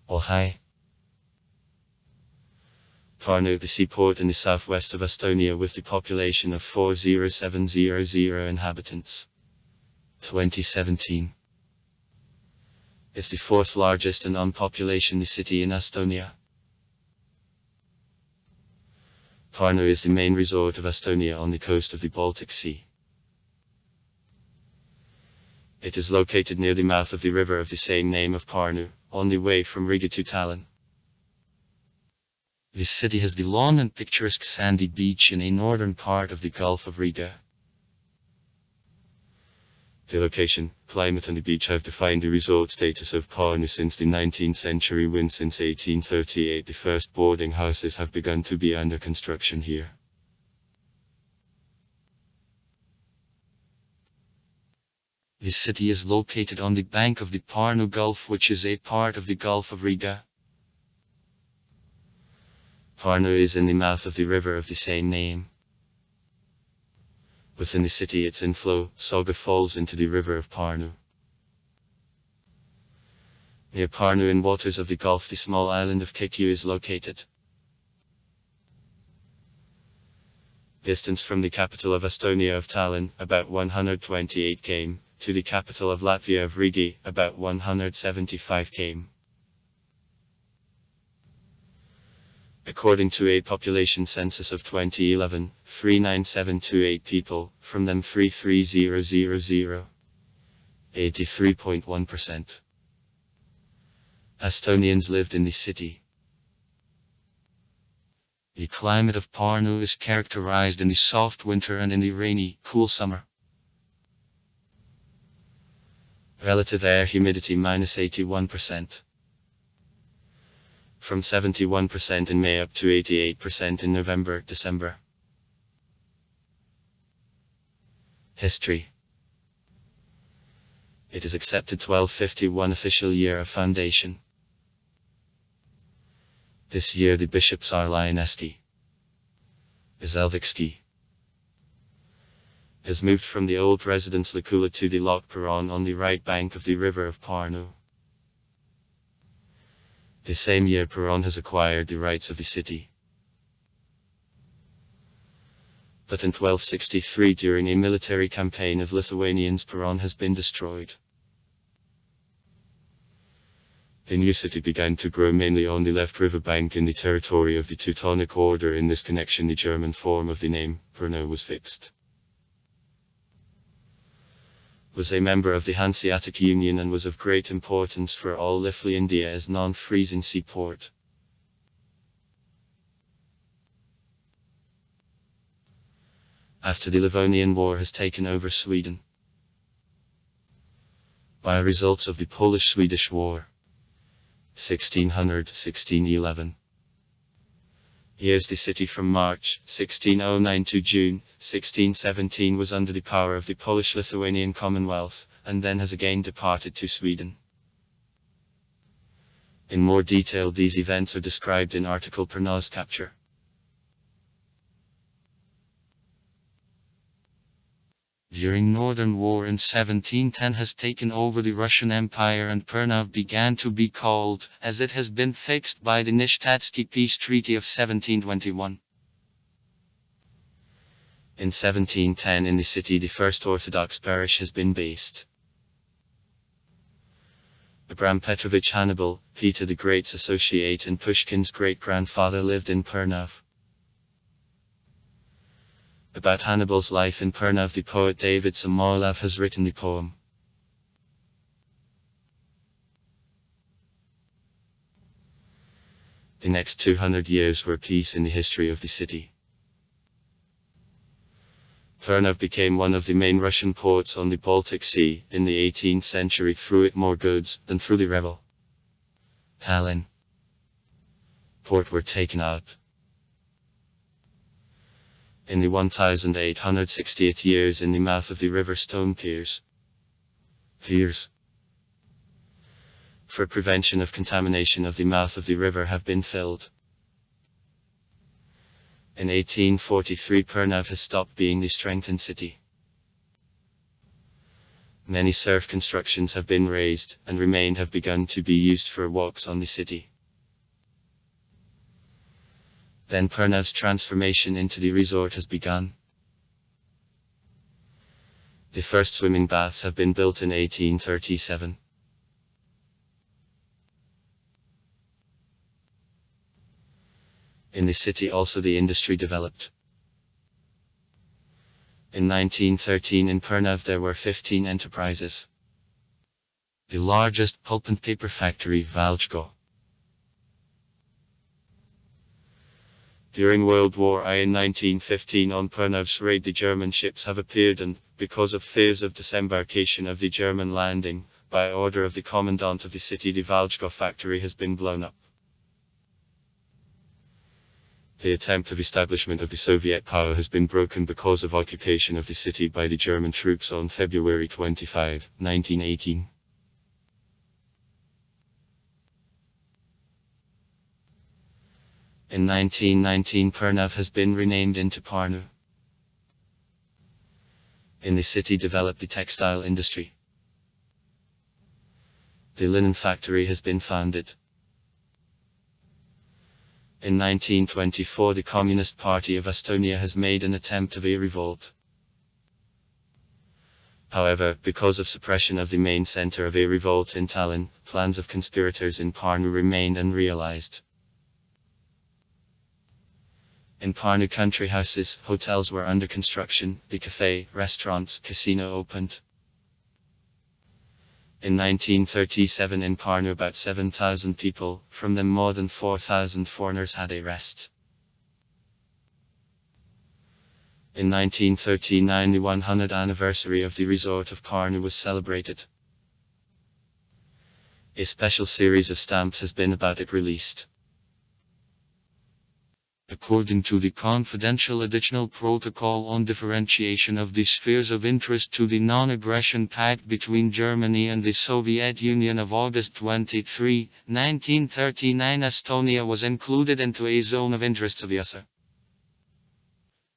Oh hi. Parnu, the seaport in the southwest of Estonia with the population of 40700 inhabitants. 2017. Is the fourth largest and on-population city in Estonia. Parnu is the main resort of Estonia on the coast of the Baltic Sea. It is located near the mouth of the river of the same name of Parnu, on the way from Riga to Tallinn. This city has the long and picturesque sandy beach in a northern part of the Gulf of Riga. The location, climate and the beach have defined the resort status of Parnu since the 19th century when since 1838 the first boarding houses have begun to be under construction here. The city is located on the bank of the Parnu Gulf, which is a part of the Gulf of Riga. Parnu is in the mouth of the river of the same name. Within the city its inflow, Soga, falls into the river of Parnu. Near Parnu in waters of the Gulf the small island of Kiku is located. Distance from the capital of Estonia of Tallinn, about 128 km, to the capital of Latvia of Riga, about 175 km. According to a population census of 2011, 39728 people, from them 33000, 83.1%. Estonians lived in the city. The climate of Parnu is characterized in the soft winter and in the rainy, cool summer. Relative air humidity -81%. From 71% in May up to 88% in November, December. History. It is accepted 1251 official year of foundation. This year the bishops are Lioneski. Zelvikski has moved from the old residence Lakula to the Loch Peron on the right bank of the river of Parnu. The same year Peron has acquired the rights of the city. But in 1263 during a military campaign of Lithuanians Peron has been destroyed. The new city began to grow mainly on the left river bank in the territory of the Teutonic Order. In this connection the German form of the name, Parnu, was fixed. Was a member of the Hanseatic Union and was of great importance for all Lithuania as non-freezing seaport. After the Livonian War has taken over Sweden. By results of the Polish-Swedish War. 1600–1611. Years the city from March 1609 to June 1617 was under the power of the Polish-Lithuanian Commonwealth, and then has again departed to Sweden. In more detail these events are described in article Parnu's capture. During Northern War in 1710 has taken over the Russian Empire and Parnu began to be called, as it has been fixed by the Nystatsky Peace Treaty of 1721. In 1710 in the city the first Orthodox parish has been based. Abram Petrovich Hannibal, Peter the Great's associate and Pushkin's great-grandfather lived in Parnu. About Hannibal's life in Parnu the poet David Samoilov has written the poem. The next 200 years were peace in the history of the city. Parnu became one of the main Russian ports on the Baltic Sea. In the 18th century through it more goods than through the Revel. Tallinn port were taken out. In the 1868 years in the mouth of the river stone piers. For prevention of contamination of the mouth of the river have been filled. In 1843 Parnu has stopped being the strengthened city. Many surf constructions have been raised, and remained have begun to be used for walks on the city. Then Parnu's transformation into the resort has begun. The first swimming baths have been built in 1837. In the city also the industry developed. In 1913 in Parnu there were 15 enterprises. The largest pulp and paper factory, Valchko. During World War I in 1915 on Parnu's raid the German ships have appeared and, because of fears of disembarkation of the German landing, by order of the commandant of the city the Valchko factory has been blown up. The attempt of establishment of the Soviet power has been broken because of occupation of the city by the German troops on February 25, 1918. In 1919 Parnu has been renamed into Parnu. In the city developed the textile industry. The linen factory has been founded. In 1924 the Communist Party of Estonia has made an attempt of a revolt. However, because of suppression of the main center of a revolt in Tallinn, plans of conspirators in Parnu remained unrealized. In Parnu country houses, hotels were under construction, the cafe, restaurants, casino opened. In 1937 in Parnu about 7,000 people, from them more than 4,000 foreigners had a rest. In 1939 the 100th anniversary of the resort of Parnu was celebrated. A special series of stamps has been about it released. According to the Confidential Additional Protocol on Differentiation of the Spheres of Interest to the Non-Aggression Pact between Germany and the Soviet Union of August 23, 1939, Estonia was included into a zone of interest of the USSR.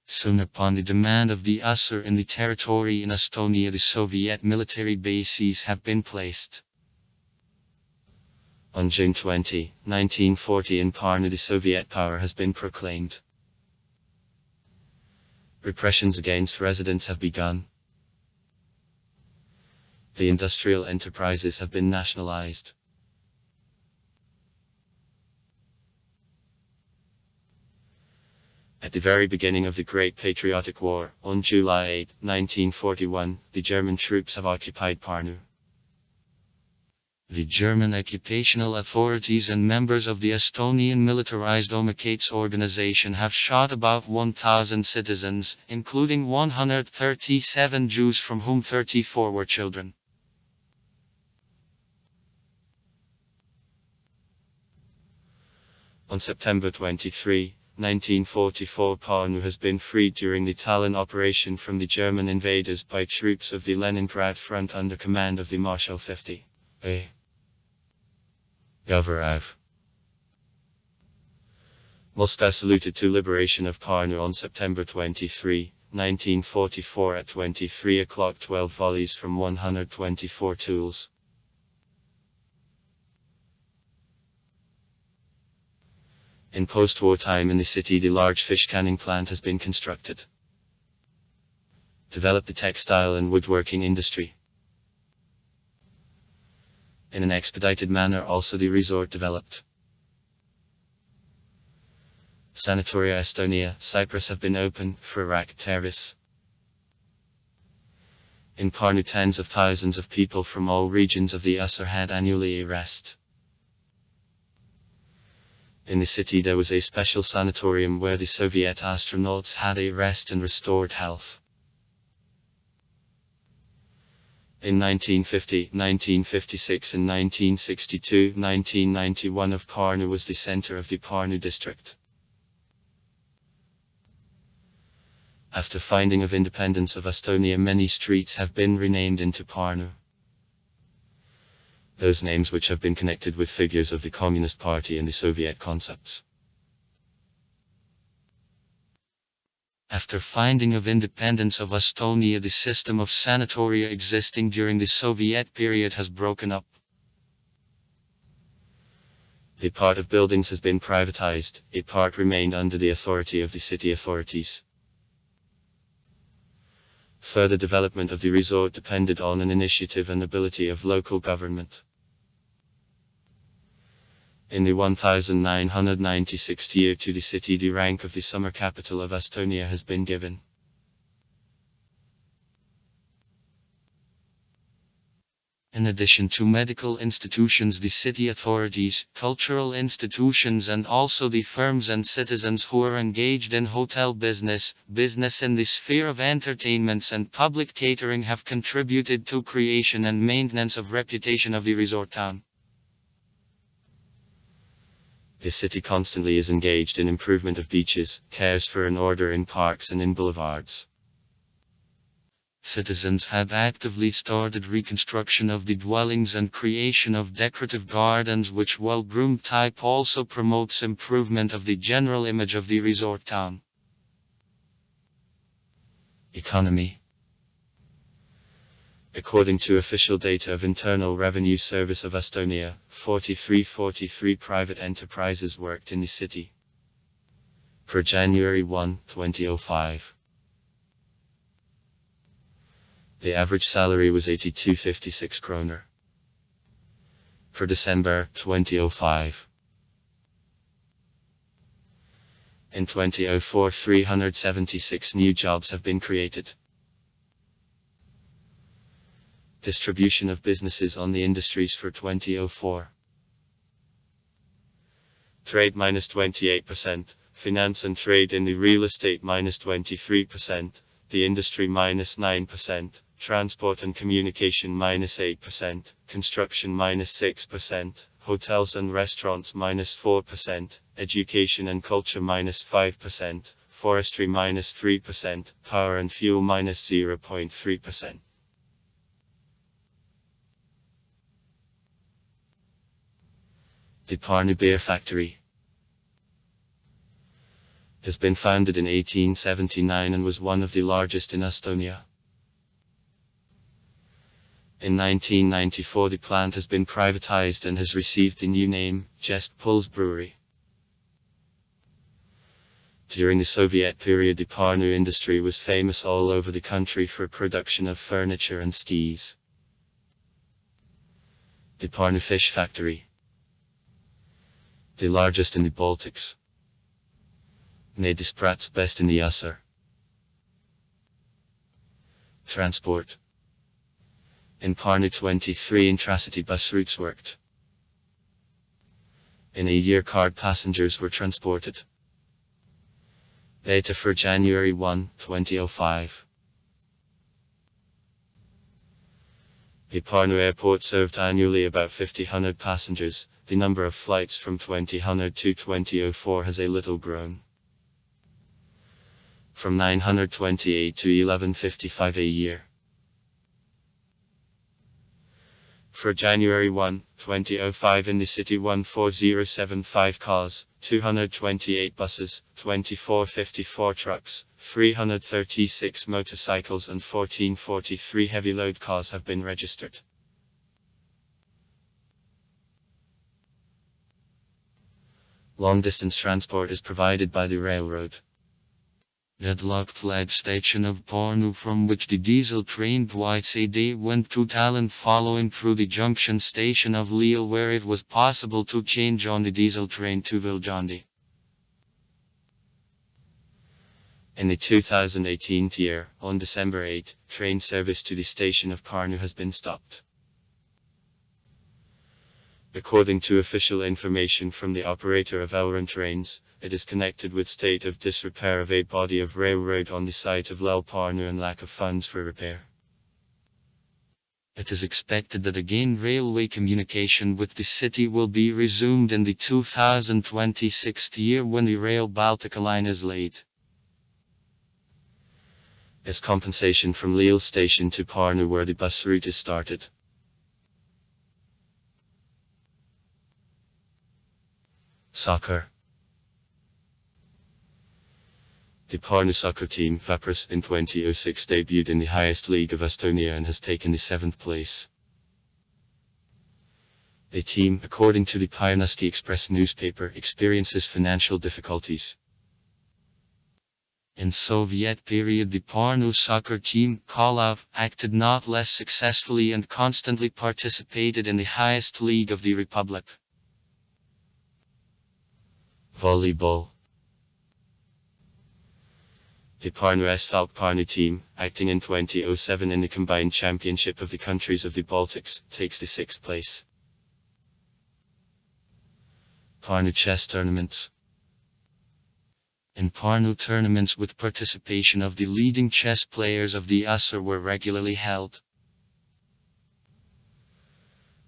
Soon upon the demand of the USSR in the territory in Estonia the Soviet military bases have been placed. On June 20, 1940 in Parnu the Soviet power has been proclaimed. Repressions against residents have begun. The industrial enterprises have been nationalized. At the very beginning of the Great Patriotic War, on July 8, 1941, the German troops have occupied Parnu. The German occupational authorities and members of the Estonian militarized Omakates organization have shot about 1,000 citizens, including 137 Jews from whom 34 were children. On September 23, 1944 Parnu has been freed during the Tallinn operation from the German invaders by troops of the Leningrad front under command of the Marshal 50. Goverav. Moscow saluted to liberation of Parnu on September 23, 1944 at 23 o'clock 12 volleys from 124 tools. In post-war time in the city the large fish canning plant has been constructed. Developed the textile and woodworking industry. In an expedited manner also the resort developed. Sanatoria Estonia, Cyprus have been open, for Iraq, Terrace. In Parnu tens of thousands of people from all regions of the USSR had annually a rest. In the city there was a special sanatorium where the Soviet astronauts had a rest and restored health. In 1950, 1956 and 1962, 1991 of Parnu was the center of the Parnu district. After finding of independence of Estonia many streets have been renamed into Parnu. Those names which have been connected with figures of the Communist Party and the Soviet concepts. After finding of independence of Estonia, the system of sanatoria existing during the Soviet period has broken up. The part of buildings has been privatized, a part remained under the authority of the city authorities. Further development of the resort depended on an initiative and ability of local government. In the 1996 year to the city, the rank of the summer capital of Estonia has been given. In addition to medical institutions, the city authorities, cultural institutions, and also the firms and citizens who are engaged in hotel business in the sphere of entertainments and public catering have contributed to creation and maintenance of reputation of the resort town. The city constantly is engaged in improvement of beaches, cares for an order in parks and in boulevards. Citizens have actively started reconstruction of the dwellings and creation of decorative gardens, which well-groomed type also promotes improvement of the general image of the resort town. Economy. According to official data of Internal Revenue Service of Estonia, 43 private enterprises worked in the city. For January 1, 2005. The average salary was 82.56 kroner. For December 2005. In 2004, 376 new jobs have been created. Distribution of businesses on the industries for 2004. Trade minus 28%, finance and trade in the real estate minus 23%, the industry minus 9%, transport and communication minus 8%, construction minus 6%, hotels and restaurants minus 4%, education and culture minus 5%, forestry minus 3%, power and fuel minus 0.3%. The Parnu beer factory has been founded in 1879 and was one of the largest in Estonia. In 1994 the plant has been privatized and has received the new name, Jest Puls Brewery. During the Soviet period the Parnu industry was famous all over the country for production of furniture and skis. The Parnu fish factory, the largest in the Baltics, made the sprats best in the Össer. Transport. In Parnu 23 intracity bus routes worked. In a year card passengers were transported. Data for January 1, 2005. The Parnu airport served annually about 5,000 passengers. The number of flights from 2000 to 2004 has a little grown. From 928 to 1155 a year. For January 1, 2005 in the city 14075 cars, 228 buses, 2454 trucks, 336 motorcycles and 1443 heavy load cars have been registered. Long-distance transport is provided by the railroad. Deadlocked flag station of Parnu, from which the diesel train twice a day went to Tallinn, following through the junction station of Lille, where it was possible to change on the diesel train to Viljandi. In the 2018 year, on December 8, train service to the station of Parnu has been stopped. According to official information from the operator of Elron trains, it is connected with state of disrepair of a body of railroad on the site of Lel Parnu and lack of funds for repair. It is expected that again railway communication with the city will be resumed in the 2026 year when the Rail Baltica line is laid. As compensation from Lille station to Parnu, where the bus route is started. Soccer. The Parnu soccer team, Vapras, in 2006 debuted in the highest league of Estonia and has taken the 7th place. The team, according to the Pioneerski Express newspaper, experiences financial difficulties. In Soviet period, the Parnu soccer team, Kolov, acted not less successfully and constantly participated in the highest league of the Republic. Volleyball. The Parnu Estvalk Parnu team, acting in 2007 in the combined championship of the countries of the Baltics, takes the 6th place. Parnu chess tournaments. In Parnu, tournaments with participation of the leading chess players of the USSR were regularly held.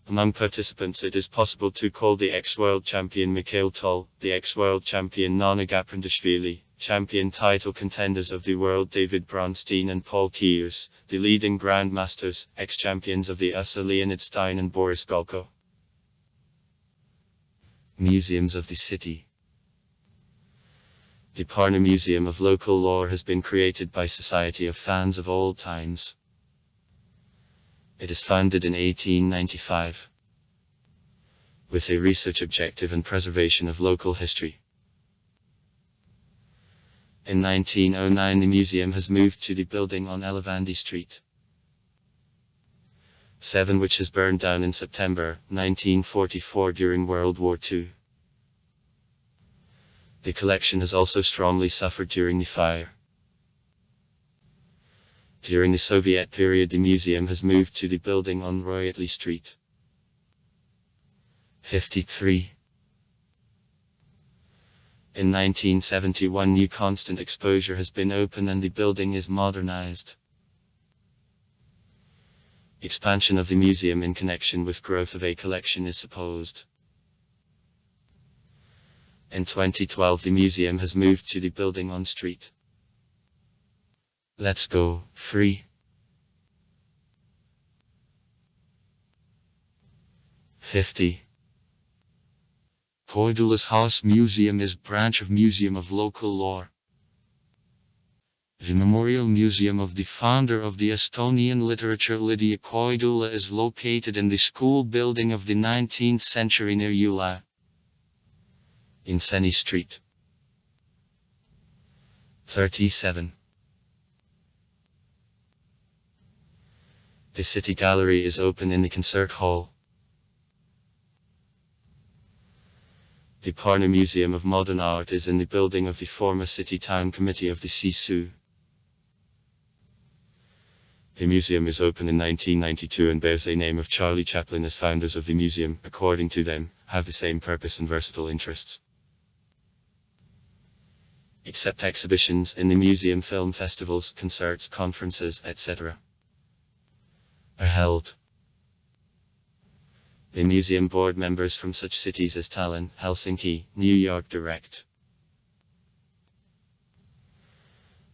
Among participants it is possible to call the ex-world champion Mikhail Tal, the ex-world champion Nana Gaprindashvili, champion title contenders of the world David Bronstein and Paul Kiers, the leading grandmasters, ex-champions of the USSR Leonid Stein and Boris Golko. Museums of the city. The Parnu Museum of Local Lore has been created by Society of Fans of Old Times. It is founded in 1895 with a research objective and preservation of local history. In 1909 the museum has moved to the building on Elevandi Street 7, which has burned down in September 1944 during World War II. The collection has also strongly suffered during the fire. During the Soviet period the museum has moved to the building on Royatli Street 53. In 1971 new constant exposure has been opened and the building is modernized. Expansion of the museum in connection with growth of a collection is supposed. In 2012 the museum has moved to the building on Street Let's Go, 3. 50. Koidula's House Museum is branch of Museum of Local Lore. The Memorial Museum of the founder of the Estonian literature Lydia Koidula is located in the school building of the 19th century near Ula in Seni Street 37. The City Gallery is open in the concert hall. The Parnu Museum of Modern Art is in the building of the former City Town Committee of the Sisu. The museum is open in 1992 and bears a name of Charlie Chaplin as founders of the museum, according to them, have the same purpose and versatile interests. Except exhibitions in the museum, film festivals, concerts, conferences, etc. are held. The museum board members from such cities as Tallinn, Helsinki, New York direct.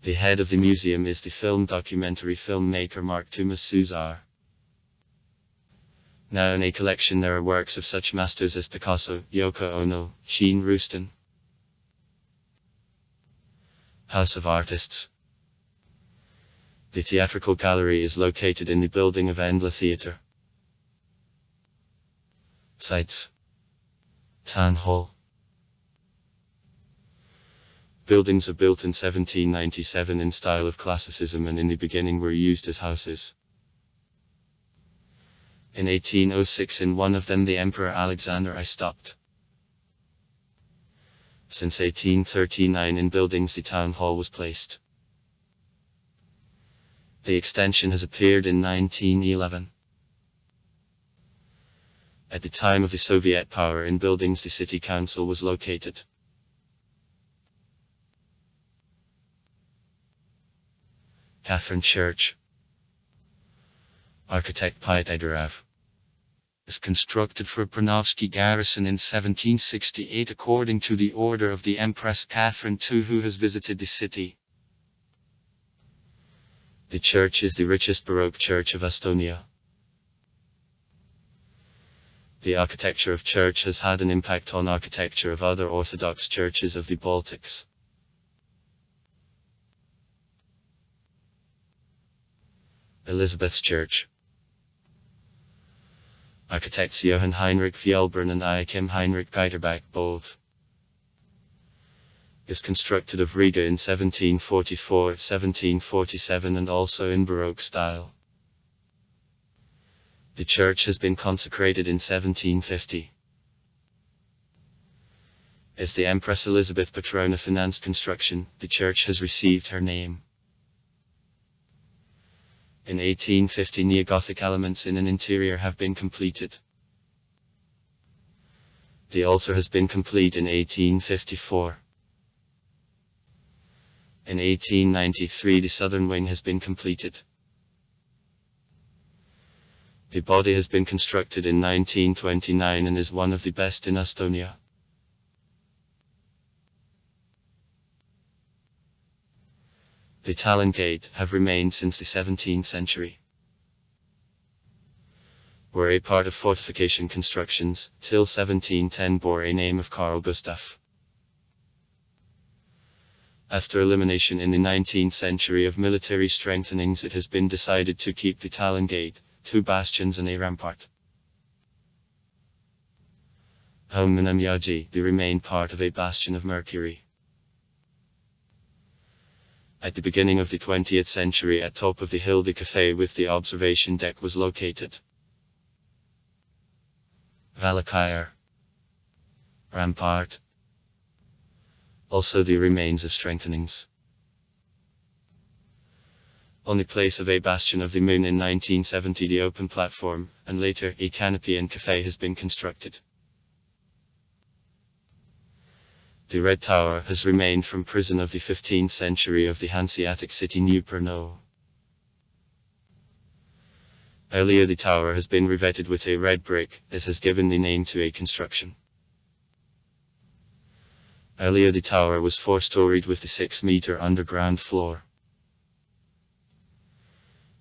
The head of the museum is the film documentary filmmaker Mark Tumas Suzar. Now in a collection there are works of such masters as Picasso, Yoko Ono, Jean Roustan. House of Artists. The theatrical gallery is located in the building of Endla Theatre. Sites. Town Hall. Buildings are built in 1797 in style of classicism and in the beginning were used as houses. In 1806 in one of them the Emperor Alexander I stopped. Since 1839 in buildings the town hall was placed. The extension has appeared in 1911. At the time of the Soviet power in buildings the city council was located. Catherine Church. Architect Pythagorev. Is constructed for Brnovsky garrison in 1768 according to the order of the Empress Catherine II, who has visited the city. The church is the richest Baroque church of Estonia. The architecture of church has had an impact on architecture of other Orthodox churches of the Baltics. Elizabeth's Church. Architects Johann Heinrich Fjellbrunn and Joachim Heinrich Geiterbach both. Is constructed of Riga in 1744, 1747 and also in Baroque style. The church has been consecrated in 1750. As the Empress Elizabeth Petrona financed construction, the church has received her name. In 1850 neo-Gothic elements in an interior have been completed. The altar has been complete in 1854. In 1893 the southern wing has been completed. The body has been constructed in 1929 and is one of the best in Estonia. The Talon Gate have remained since the 17th century. Were a part of fortification constructions, till 1710 bore a name of Carl Gustaf. After elimination in the 19th century of military strengthenings, it has been decided to keep the Talon Gate, 2 bastions and a rampart. Yaji, the remained part of a bastion of Mercury. At the beginning of the 20th century, at top of the hill, the cafe with the observation deck was located. Valakire. Rampart. Also the remains of strengthenings. On the place of a bastion of the moon in 1970, the open platform, and later a canopy and cafe has been constructed. The Red Tower has remained from prison of the 15th century of the Hanseatic city New Parnu. Earlier the tower has been revetted with a red brick, as has given the name to a construction. Earlier the tower was 4-storied with the 6-meter underground floor.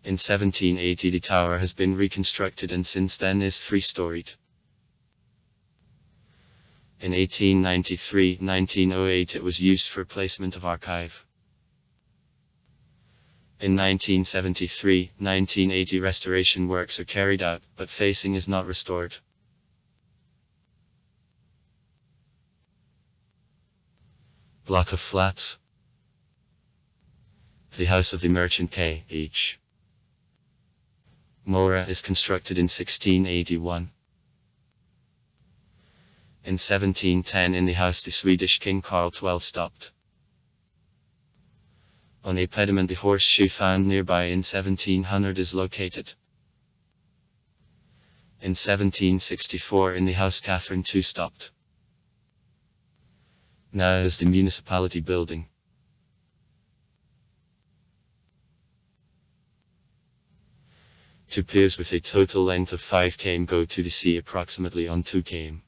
In 1780 the tower has been reconstructed and since then is 3-storied. In 1893-1908 it was used for placement of archive. In 1973-1980 restoration works are carried out, but facing is not restored. Block of flats. The House of the Merchant K.H. Mora is constructed in 1681. In 1710 in the house the Swedish King Carl XII stopped. On a pediment the horseshoe found nearby in 1700 is located. In 1764 in the house Catherine II stopped. Now is the municipality building. Two piers with a total length of 5 km go to the sea approximately on 2 km.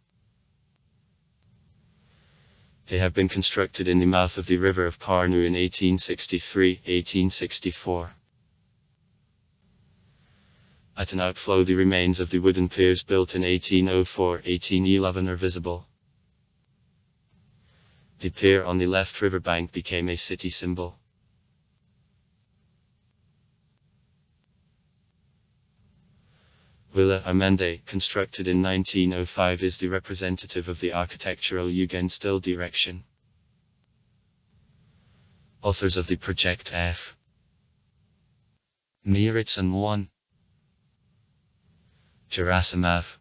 They have been constructed in the mouth of the river of Parnu in 1863-1864. At an outflow the remains of the wooden piers built in 1804-1811 are visible. The pier on the left riverbank became a city symbol. Villa Amende, constructed in 1905, is the representative of the architectural Jugendstil direction. Authors of the project F. Miritzen 1. Gerasimov.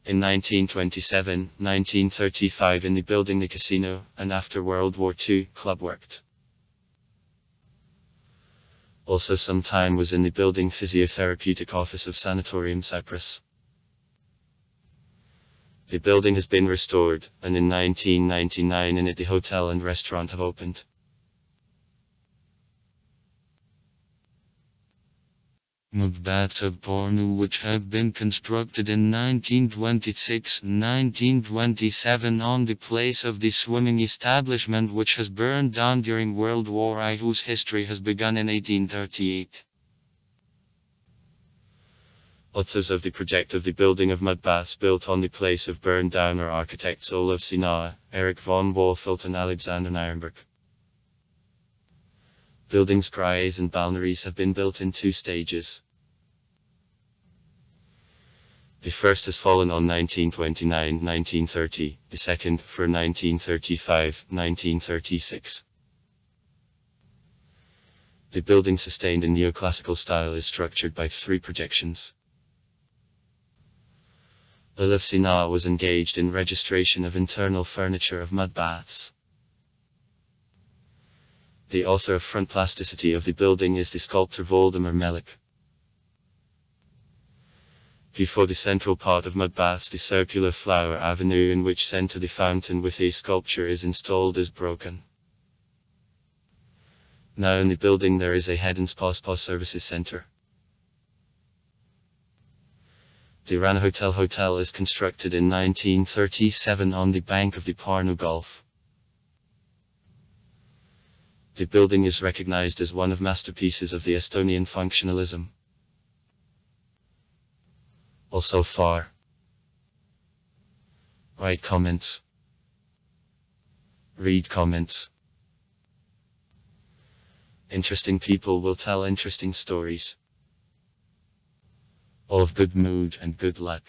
In 1927-1935 in the building the casino, and after World War II, club worked. Also some time was in the building physiotherapeutic office of Sanatorium Cyprus. The building has been restored, and in 1999 in it the hotel and restaurant have opened. Mabats of Parnu, which have been constructed in 1926-1927 on the place of the swimming establishment which has burned down during World War I, whose history has begun in 1838. Authors of the project of the building of mud baths built on the place of burned down are architects Olaf Sinaar, Eric von Wolfelt and Alexander Nirenberg. Buildings, garages and balnearies have been built in 2 stages. The first has fallen on 1929-1930, the second for 1935-1936. The building, sustained in neoclassical style, is structured by 3 projections. Estonia was engaged in registration of internal furniture of mud baths. The author of front plasticity of the building is the sculptor Valdemar Melik. Before the central part of mud baths, the circular flower avenue in which center the fountain with a sculpture is installed is broken. Now in the building there is a head and spa services center. The Rana Hotel is constructed in 1937 on the bank of the Parnu Gulf. The building is recognized as one of masterpieces of the Estonian functionalism. Also far. Write comments. Read comments. Interesting people will tell interesting stories. All of good mood and good luck.